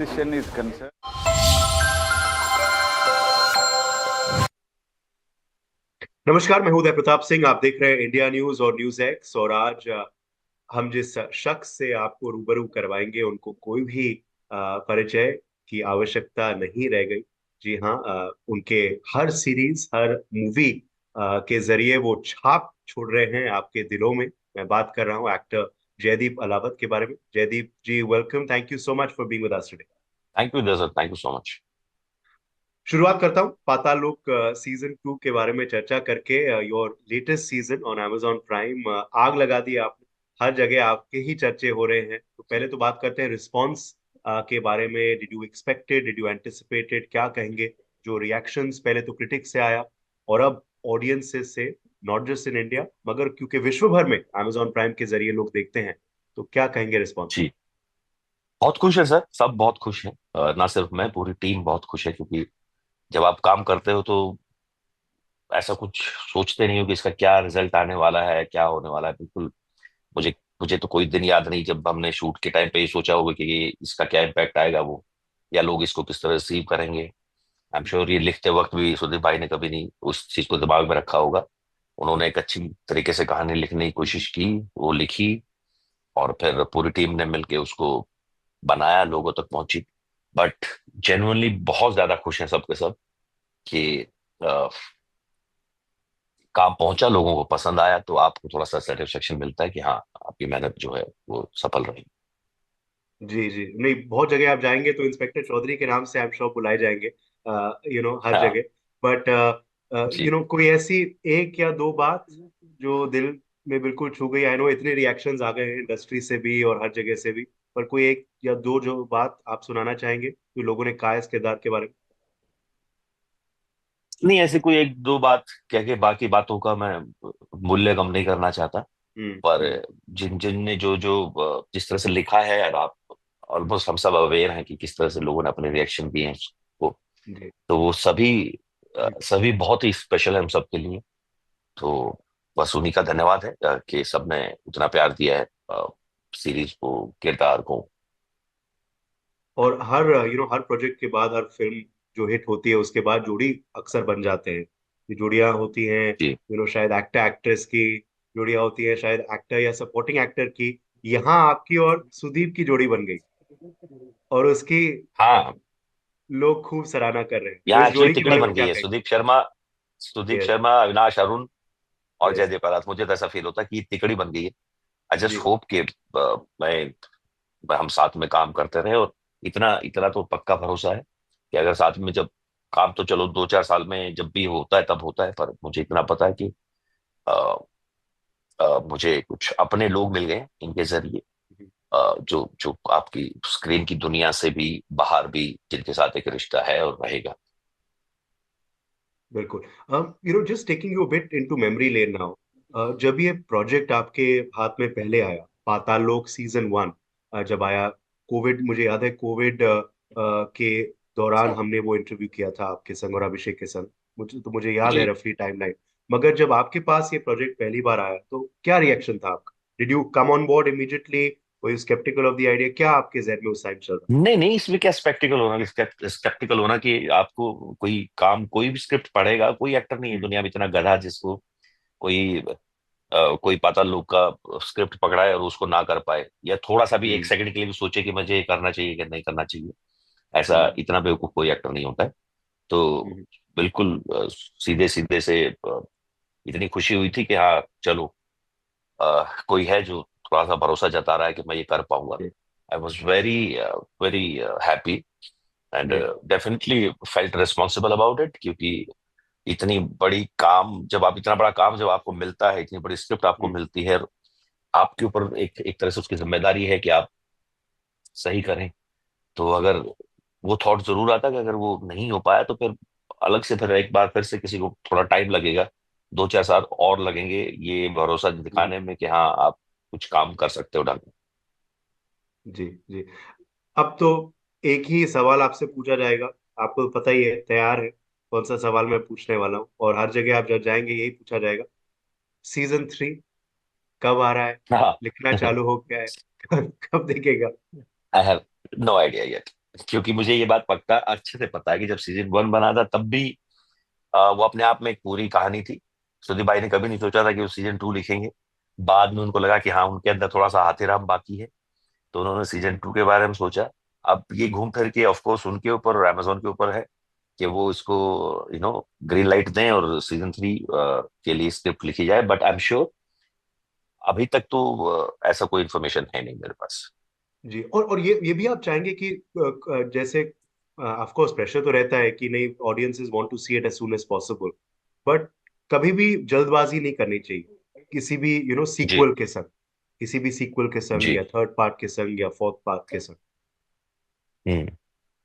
Decision is concerned. नमस्कार, मैं हूं उदय प्रताप सिंह। आप देख रहे हैं इंडिया न्यूज और न्यूज एक्स। और आज हम जिस शख्स से आपको रूबरू करवाएंगे उनको कोई भी परिचय की आवश्यकता नहीं रह गई। जी हाँ, उनके हर सीरीज, हर मूवी के जरिए वो छाप छोड़ रहे हैं आपके दिलों में। मैं बात कर रहा हूँ एक्टर जयदीप अलावत के बारे में। Jaideep ji, welcome. Thank you so much for being with us today. Thank you sir, thank you so much. शुरुआत करता हूँ पाताल लोक सीजन 2 के बारे में चर्चा करके। Your latest season on Amazon prime, आग लगा दी आपने। हर जगह आपके ही चर्चे हो रहे हैं। तो पहले तो बात करते हैं रिस्पॉन्स के बारे में। Did you expected, did you anticipated, क्या कहेंगे? जो रिएक्शंस पहले तो क्रिटिक्स से आया और अब ऑडियंसेस से, नॉट जस्ट इन इंडिया मगर क्योंकि विश्व भर में Amazon प्राइम के जरिए लोग देखते हैं, तो क्या कहेंगे रिस्पॉन्स पे? जी, बहुत खुश है सर, सब बहुत खुश हैं। ना सिर्फ मैं, पूरी टीम बहुत खुश है, क्योंकि जब आप काम करते हो तो ऐसा कुछ सोचते नहीं हो कि इसका क्या रिजल्ट आने वाला है, क्या होने वाला है। बिल्कुल। मुझे मुझे तो कोई दिन याद नहीं जब हमने शूट के टाइम पे ये सोचा होगा कि ये इसका क्या इम्पैक्ट आएगा, वो या लोग इसको किस तरह रिसीव करेंगे। आई एम श्योर ये लिखते वक्त भी सुदीप भाई ने कभी नहीं उस चीज को दिमाग में रखा होगा। उन्होंने एक अच्छी तरीके से कहानी लिखने की कोशिश की, वो लिखी, और फिर पूरी टीम ने मिलके उसको बनाया, लोगों तक पहुंची। बट जेन्युइनली बहुत ज्यादा खुश हैं सबके सब कि अ, काम पहुंचा, लोगों को पसंद आया, तो आपको थोड़ा सा सेटिस्फेक्शन मिलता है कि हाँ, आपकी मेहनत जो है वो सफल रही। जी जी, नहीं, बहुत जगह आप जाएंगे तो इंस्पेक्टर चौधरी के नाम से आई एम श्योर बुलाए जाएंगे, हर हाँ जगह। बट जी। कोई ऐसी एक या दो बात जो दिल में बिल्कुल छू गई? आई नो इतने रिएक्शंस आ गए हैं इंडस्ट्री से भी और हर जगह से भी, पर कोई एक या दो जो बात आप सुनाना चाहेंगे जो लोगों ने कहा है इस किरदार के बारे में? नहीं, ऐसी कोई एक दो बात कह के बाकी बातों का मैं मूल्य कम नहीं करना चाहता। पर हम्म। जिन जिन ने जो जो जिस तरह से लिखा है, और आप ऑलमोस्ट हम सब अवेयर हैं कि किस तरह से लोगों ने अपने रिएक्शन दिए हैं उसको, जी तो वो सभी बहुत ही स्पेशल है हम सबके लिए। तो बस उन्हीं का धन्यवाद है कि सबने उतना प्यार दिया है सीरीज को, किरदार को। और हर हर प्रोजेक्ट के बाद, हर फिल्म जो हिट होती है उसके बाद जोड़ी अक्सर बन जाते हैं। ये जोड़ियां होती हैं, जी शायद एक्टर एक्ट्रेस की जोड़ियां होती है, शायद एक्टर या सपोर्टिंग एक्टर की। यहाँ आपकी और सुदीप की जोड़ी बन गई और उसकी हाँ, लोग खूब सराहना कर रहे हैं। तो यहाँ इस एक्चुअली जोड़ी के तिकड़ी बारे में बन क्या गई है। कहेंगे? सुदीप यस। शर्मा, अविनाश अरुण और यस। जयदेव परात। मुझे तो ऐसा फील होता है कि ये तिकड़ी बन गई है। आई जस्ट जी होप कि हम साथ में काम करते रहे। और इतना इतना तो पक्का भरोसा है कि अगर साथ में, जब काम तो चलो 2-4 साल में जब भी होता है तब होता है, पर मुझे इतना पता है कि अ, मुझे कुछ अपने लोग मिल गए इनके जरिए, जो जो आपकी स्क्रीन की दुनिया से भी बाहर भी, जिनके साथ एक रिश्ता है और रहेगा। बिल्कुल। Just taking you bit into memory lane now, जब ये प्रोजेक्ट आपके हाथ में पहले आया, पाताल लोक सीजन 1 जब आया, कोविड, मुझे याद है कोविड के दौरान हमने वो इंटरव्यू किया था आपके संग और अभिषेक के संग। मुझे याद है जी, रफली टाइमलाइन। मगर जब आपके पास ये प्रोजेक्ट पहली बार आया तो क्या रिएक्शन था आपका? Did you come on board immediately? Were you skeptical of the idea? क्या आपके जहन में उस टाइम चल रहा नहीं नहीं, इसमें क्या स्पेक्टिकल होना कि आपको कोई काम, कोई भी स्क्रिप्ट पढ़ेगा, कोई एक्टर नहीं था? है दुनिया में इतना गधा जिसको कोई कोई पाताल लोक का स्क्रिप्ट पकड़ाए और उसको ना कर पाए, या थोड़ा सा भी एक हम्म। सेकंड के लिए भी सोचे कि मुझे ये करना चाहिए कि नहीं करना चाहिए। ऐसा हम्म। इतना बेवकूफ कोई एक्टर नहीं होता है। तो हम्म। बिल्कुल सीधे सीधे से इतनी खुशी हुई थी कि हाँ चलो, कोई है जो थोड़ा सा भरोसा जता रहा है कि मैं ये कर पाऊंगा। जी I was very very happy, and जी। Definitely felt responsible about it, क्योंकि इतनी बड़ी काम, जब आप इतना बड़ा काम जब आपको मिलता है, इतनी बड़ी स्क्रिप्ट आपको हम्म। मिलती है, आपके ऊपर एक एक तरह से उसकी जिम्मेदारी है कि आप सही करें। तो अगर वो थॉट जरूर आता कि अगर वो नहीं हो पाया तो फिर अलग से, फिर एक बार फिर से किसी को थोड़ा टाइम लगेगा, 2-4 साल और लगेंगे ये भरोसा हम्म। दिखाने में कि हाँ, आप कुछ काम कर सकते हो ढंग जी जी। अब तो एक ही सवाल आपसे पूछा जाएगा। आपको पता ही है, तैयार है कौन सा सवाल मैं पूछने वाला हूँ? और हर जगह आप जब जाएंगे यही पूछा जाएगा, सीजन 3 कब आ रहा है? में। हाँ। लिखना चालू हो गया है? कब देखेगा? I have no idea yet. क्योंकि मुझे ये बात पक्का अच्छे से पता है कि जब सीजन 1 बना था तब भी वो अपने आप में एक पूरी कहानी थी। सुदीप भाई ने कभी नहीं सोचा था कि वो सीजन 2 लिखेंगे। बाद में उनको लगा कि हाँ, उनके अंदर थोड़ा सा हाथेराम बाकी है, तो उन्होंने सीजन 2 के बारे में सोचा। अब ये घूम फिर के ऑफ कोर्स उनके ऊपर और अमेजोन के ऊपर है कि वो इसको ग्रीन लाइट दें और सीजन 3 के लिए स्क्रिप्ट लिखी जाए, बट आई एम श्योर अभी तक तो ऐसा कोई इन्फॉर्मेशन है नहीं मेरे पास। जी। और ये भी आप चाहेंगे कि जैसे ऑफ कोर्स प्रेशर तो रहता है कि नहीं, audiences want to see it as soon as possible, but कभी भी जल्दबाजी नहीं करनी चाहिए किसी भी जी सीक्वल के संग, किसी भी सीक्वल के संग जी। या थर्ड पार्ट के संग या फोर्थ पार्ट के संग, हम्म।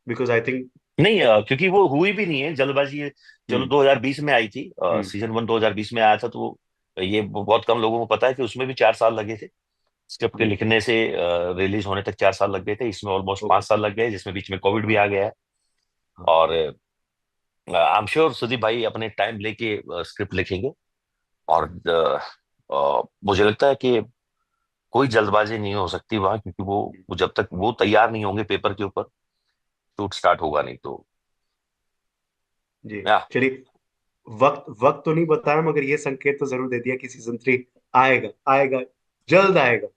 Because I think. नहीं, क्योंकि वो हुई भी नहीं है जल्दबाजी चलो हम्म 2020 में आई थी, हम्म सीजन 1 2020 में आया था, तो ये बहुत कम लोगों को पता है कि उसमें भी 4 साल लगे थे। स्क्रिप्ट के हम्म। लिखने से रिलीज होने तक 4 साल लग गए थे, इसमें ऑलमोस्ट ओके। 5 साल लग गए, जिसमें बीच में कोविड भी हाँ आ गया है। हाँ। और आई एम श्योर सुदीप भाई अपने टाइम लेके स्क्रिप्ट लिखेंगे। और मुझे लगता है कि कोई जल्दबाजी नहीं हो सकती वहां, क्योंकि वो जब तक वो तैयार नहीं होंगे पेपर के ऊपर, शूट स्टार्ट होगा नहीं तो। जी। या चलिए, वक्त वक्त तो नहीं बताया मगर ये संकेत तो जरूर दे दिया कि सीजन 3 आएगा, आएगा, जल्द आएगा।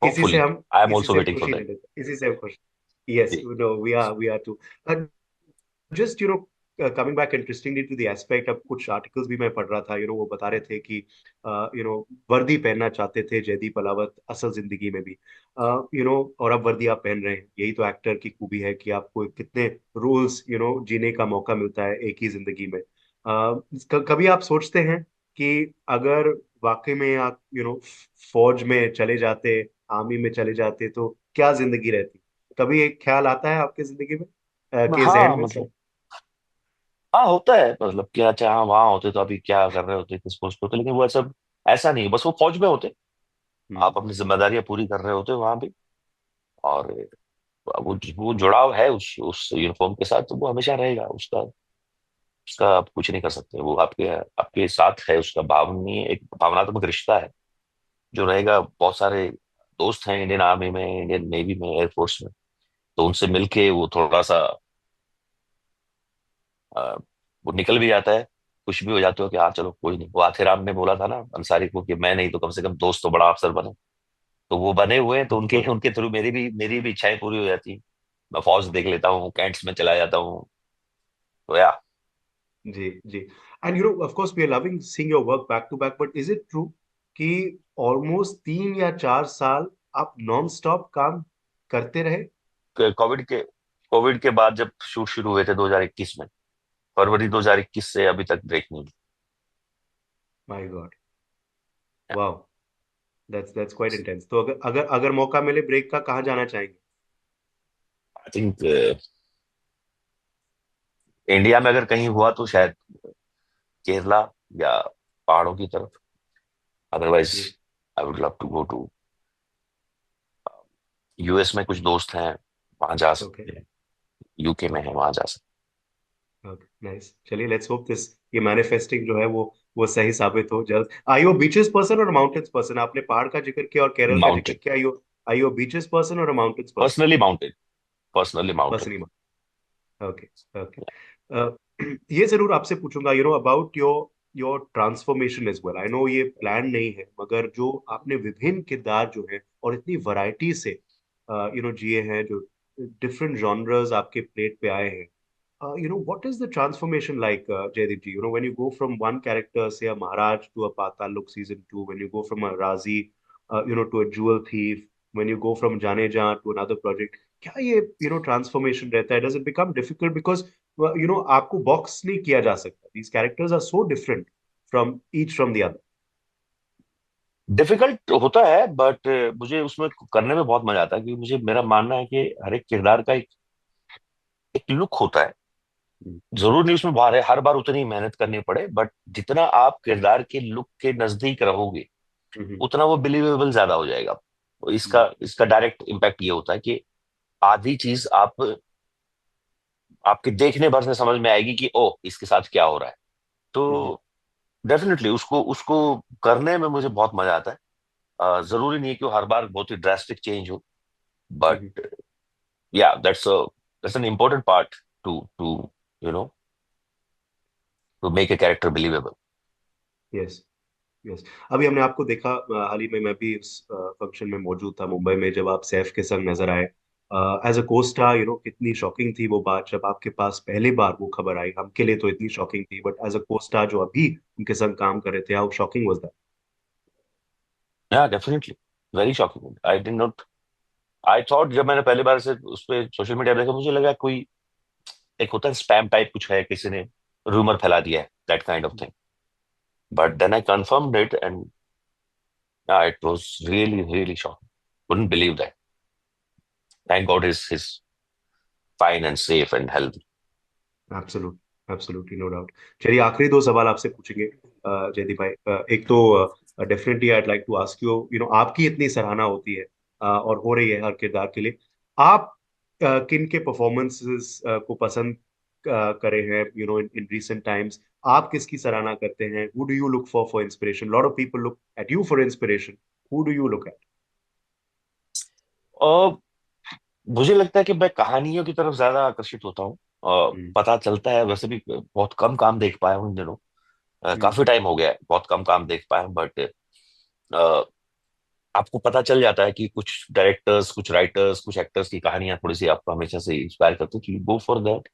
इसी से होपफुली हम आई एम इसी ऑल्सो से हम वेटिंग फॉर खुशी ले दैट। लेते, इसी से हम खुश। Yes, no, we are too. Just coming back interestingly to the aspect, अब कुछ आर्टिकल्स भी मैं पढ़ रहा था, वो बता रहे थे कि वर्दी पहनना चाहते थे जयदीप अलावत असल जिंदगी में भी, और अब वर्दी आप पहन रहे हैं। यही तो एक्टर की खूबी है कि आपको कितने रोल्स जीने का मौका मिलता है एक ही जिंदगी में। कभी आप सोचते हैं कि अगर वाकई में आप फौज में चले जाते, आर्मी में चले जाते, तो क्या जिंदगी रहती? कभी एक ख्याल आता है आपके जिंदगी में, के जहन हाँ में? मतलब, हाँ होता है, मतलब क्या अच्छा हाँ वहां होते तो अभी क्या कर रहे होते, किस पोस्ट पे होते, लेकिन वो ऐसा ऐसा नहीं, बस वो फौज में होते, हम्म। आप अपनी जिम्मेदारियां पूरी कर रहे होते वहां भी। और वो जुड़ाव है उस यूनिफॉर्म के साथ, तो वो हमेशा रहेगा उसका। उसका आप कुछ नहीं कर सकते, वो आपके आपके साथ है, उसका भावनीय एक भावनात्मक रिश्ता है जो रहेगा। बहुत सारे दोस्त हैं इंडियन आर्मी में, इंडियन नेवी में, एयरफोर्स में, तो उनसे मिलके वो थोड़ा सा अ, वो निकल भी जाता है। खुश भी हो जाते हो कि हाँ चलो कोई नहीं, वो आथेराम ने बोला था ना अंसारी को कि मैं नहीं तो कम से कम दोस्त तो बड़ा अफसर बने, तो वो बने हुए हैं, तो उनके उनके थ्रू मेरी भी इच्छाएं पूरी हो जाती हैं। मैं फौज देख लेता हूँ, कैंट्स में चला जाता हूँ, तो या जी जी। And of course we are loving seeing your work back to back, but is it true कि ऑलमोस्ट 3 या 4 साल आप नॉन स्टॉप काम करते रहे? कोविड के बाद जब शूट शुरू हुए थे 2021 में, फरवरी 2021 से अभी तक ब्रेक नहीं। My God, wow, that's quite intense. तो अगर अगर अगर मौका मिले ब्रेक का, कहाँ जाना चाहेंगे? आई थिंक इंडिया में अगर कहीं हुआ तो शायद केरला या पहाड़ों की तरफ, अदरवाइज जी। I would love to go to US में, कुछ दोस्त हैं वहां जा ओके। सकते हैं, यूके में है वहां जा सकते ओके, नाइस। चलिए, लेट्स होप दिस, ये मैनिफेस्टिंग जो है वो सही साबित हो जल्द। आई यू बीचेस पर्सन और माउंटेन्स पर्सन? आपने पहाड़ का जिक्र किया और केरल हैं। का जिक्र माउंटेन, किया। आई यू बीचेस पर्सन और mountains person? Personally mountain, personally mountain. Personally. Okay. Okay. ये जरूर आपसे पूछूंगा, about your your transformation as well. I know ये प्लान नहीं है, मगर जो आपने विभिन्न किरदार जो है और इतनी वैरायटी से जिए हैं, जो डिफरेंट जॉनर्स आपके प्लेट पे आए हैं, what is the transformation like, Jaideep ji? When you go from one character, say a Maharaj, to a Patal Lok season 2, when you go from a Razi, to a jewel thief, when you go from Jane Jaan to another project, क्या ये transformation रहता है? Does it become difficult because आपको box नहीं किया जा सकता? These characters are so different from each from the other. Difficult होता है, बट मुझे उसमें करने में बहुत मजा आता है, क्योंकि मुझे मेरा मानना है कि हर एक किरदार का एक लुक होता है। जरूर नहीं उसमें हर बार उतनी मेहनत करनी पड़े, बट जितना आप किरदार के लुक के नजदीक रहोगे उतना वो बिलीवेबल ज्यादा हो जाएगा। तो इसका इसका डायरेक्ट इम्पैक्ट ये होता है कि आधी चीज आपके देखने भर से समझ में आएगी कि ओ इसके साथ क्या हो रहा है। तो डेफिनेटली उसको उसको करने में मुझे बहुत मजा आता है। जरूरी नहीं है कि वो हर बार बहुत ही ड्रास्टिक चेंज हो, but yeah, that's an important part to you know to make a character believable. Yes, yes. अभी हमने आपको देखा, हाल ही में मैं भी उस फंक्शन में मौजूद था मुंबई में, जब आप सैफ के संग नजर आए एज अ को स्टार। कितनी शॉकिंग थी वो बात जब आपके पास पहली बार वो खबर आई। हमके लिए तो इतनी शॉकिंग थी, बट एज अ को स्टार जो अभी उनके संग काम कर रहे थे, how shocking was that? Yeah, definitely, very shocking. I did not, I thought जब मैंने पहली बार से उस पे सोशल मीडिया देखा, मुझे लगा कोई एक होता है स्पैम टाइप कुछ है, किसी ने रूमर फैला दिया है, that kind of thing. But then I confirmed it and it was really really shocking, couldn't believe that. Thank God he's fine and safe and healthy. Absolute, absolutely, no doubt. चलिए, आखिरी दो सवाल आपसे पूछेंगे जयदीप भाई। एक तो definitely I like to ask you, आपकी इतनी सराहना होती है और हो रही है हर किरदार के लिए। आप किन के परफॉर्मेंसेस को पसंद करे हैं इन इन रीसेंट टाइम्स? आप किसकी सराहना करते हैं? Who do you look for inspiration? Lot of people look at you for inspiration. Who do you look at? और मुझे लगता है कि मैं कहानियों की तरफ ज्यादा आकर्षित होता हूँ। हम्म, पता चलता है, वैसे भी बहुत कम काम देख पाया हूँ इन दिनों। हम्म, काफी टाइम हो गया है, बहुत कम काम देख पाया हूँ, बट आपको पता चल जाता है कि कुछ डायरेक्टर्स, कुछ राइटर्स, कुछ एक्टर्स की कहानियां थोड़ी सी आपको हमेशा से इंस्पायर करती है, कि गो फॉर दैट।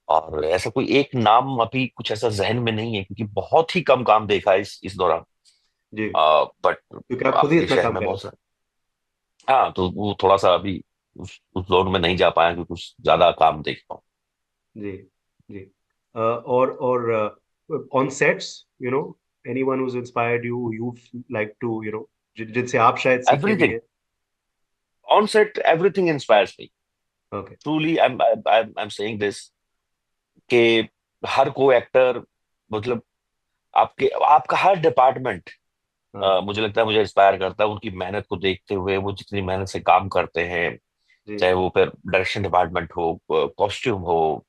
और ऐसा कोई एक नाम अभी कुछ ऐसा जहन में नहीं है, क्योंकि बहुत ही कम काम देखा है इस दौरान। जी, बट क्योंकि आप खुद ही आपके इतना शहर काम में कर रहे बहुत सारे। हाँ, तो वो थोड़ा सा अभी उस जोन में नहीं जा पाया कि कुछ ज्यादा काम देख पाऊँ। हैं। जी, जी। और on sets, anyone who's inspired you, you like to, जिनसे आप शायद सीखे भी एवरीथिंग हैं? On set, everything inspires me. Okay. Truly I am saying this, कि हर को एक्टर, मतलब आपके आपका हर डिपार्टमेंट हाँ, मुझे लगता है मुझे इंस्पायर करता है, उनकी मेहनत को देखते हुए, वो जितनी मेहनत से काम करते हैं। जी, चाहे वो फिर डायरेक्शन डिपार्टमेंट हो, कॉस्ट्यूम हो,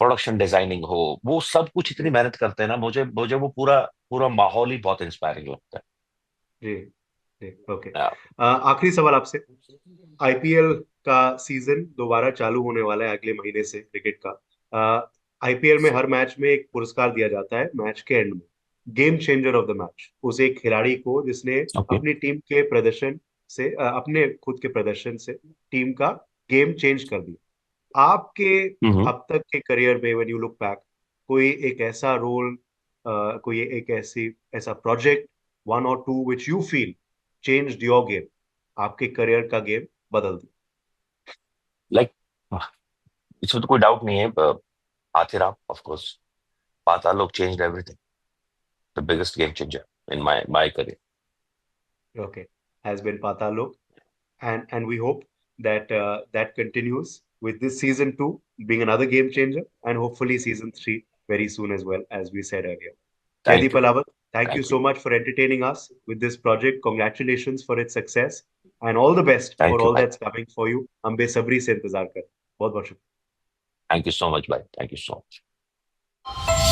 प्रोडक्शन डिजाइनिंग हो, वो सब कुछ इतनी मेहनत करते हैं ना, मुझे मुझे वो पूरा पूरा माहौल ही बहुत इंस्पायरिंग लगता जी, जी। ओके। है। आखिरी सवाल आपसे। आईपीएल का सीजन दोबारा चालू होने वाला है अगले महीने से, क्रिकेट का। आईपीएल में हर मैच में एक पुरस्कार दिया जाता है मैच के एंड में, game changer of the match, उस एक खिलाड़ी को जिसने ओके। अपनी टीम के प्रदर्शन से, अपने खुद के प्रदर्शन से टीम का गेम चेंज कर दिया। आपके हम्म। अब तक के करियर में, व्हेन यू लुक बैक, कोई एक ऐसा रोल, कोई एक ऐसी ऐसा प्रोजेक्ट, वन और two which you feel changed your game, आपके करियर का गेम बदल दिया? लाइक, इसमें तो कोई डाउट नहीं है, आथिरा ऑफ कोर्स, पाताल लोग change everything, the biggest game changer in my career. Okay, has been Patalok, and we hope that that continues with this season two being another game changer, and hopefully season three very soon as well, as we said earlier. Jaideep thank you. Alawat, thank you thank you. so much for entertaining us with this project. Congratulations for its success, and all the best for thank you all भाई। that's coming for you. हम बेसब्री से इंतजार कर, बहुत बहुत शुक्रिया। Thank you so much भाई, थैंक यू सो मच।